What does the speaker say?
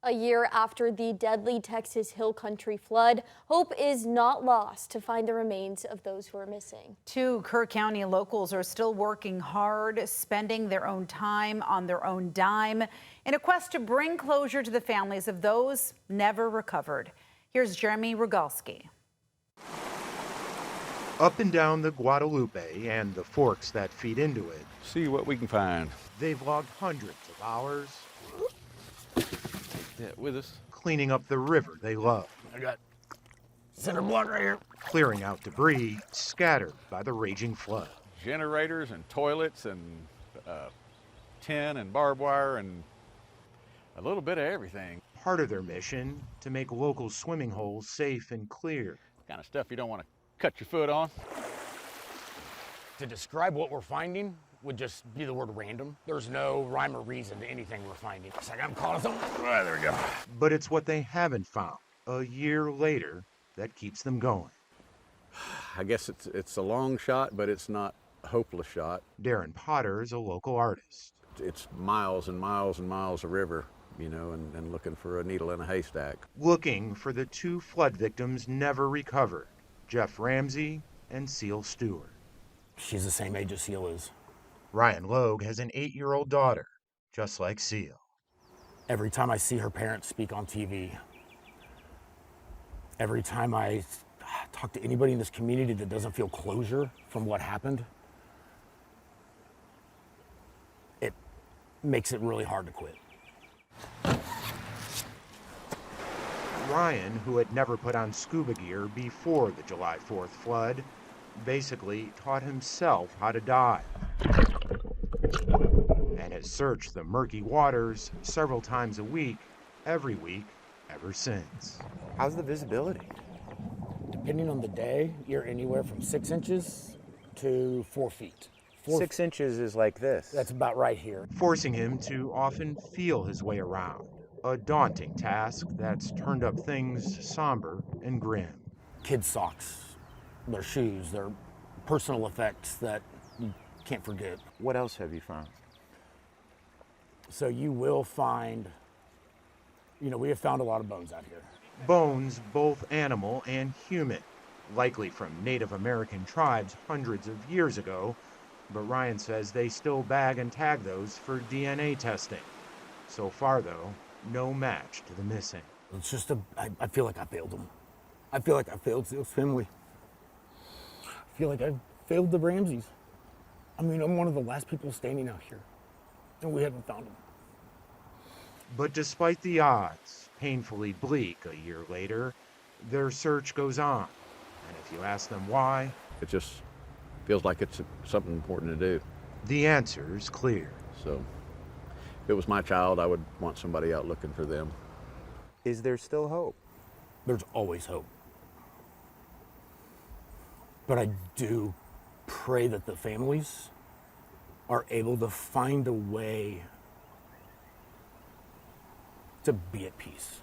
A year after the deadly Texas Hill Country flood, hope is not lost to find the remains of those who are missing. Two Kerr County locals are still working hard, spending their own time on their own dime in a quest to bring closure to the families of those never recovered. Here's Jeremy Rogalski. Up and down the Guadalupe and the forks that feed into it, see what we can find. They've logged hundreds of hours With us. cleaning up the river they love. I got center block right here. Clearing out debris scattered by the raging flood. Generators and toilets and tin and barbed wire and a little bit of everything. Part of their mission to make local swimming holes safe and clear. Kind of stuff you don't want to cut your foot on. To describe what we're finding would just be the word random. There's no rhyme or reason to anything we're finding. It's like I'm calling something. Oh, there we go. But it's what they haven't found a year later that keeps them going. I guess it's a long shot, but it's not a hopeless shot. Darren Potter is a local artist. It's miles and miles and miles of river, you know, and looking for a needle in a haystack. Looking for the two flood victims never recovered, Jeff Ramsey and Cile Steward. She's the same age as Cile is. Ryan Logue has an 8-year-old daughter, just like Cile. Every time I see her parents speak on TV, every time I talk to anybody in this community that doesn't feel closure from what happened, it makes it really hard to quit. Ryan, who had never put on scuba gear before the July 4th flood, basically taught himself how to dive and has searched the murky waters several times a week, every week, ever since. How's the visibility? Depending on the day, you're anywhere from 6 inches to 4 feet. 6 inches is like this. That's about right here. Forcing him to often feel his way around, a daunting task that's turned up things somber and grim. Kids' socks, their shoes, their personal effects that you can't forget. What else have you found? So you will find, we have found a lot of bones out here. Bones, both animal and human, likely from Native American tribes hundreds of years ago, but Ryan says they still bag and tag those for DNA testing. So far, though, no match to the missing. It's just I feel like I failed them. I feel like I failed Cile's family. I feel like I failed the Ramseys. I'm one of the last people standing out here, and we haven't found them. But despite the odds, painfully bleak a year later, their search goes on. And if you ask them why, It just feels like it's something important to do. the answer's clear. So if it was my child, I would want somebody out looking for them. Is there still hope? There's always hope. But I do pray that the families are able to find a way to be at peace.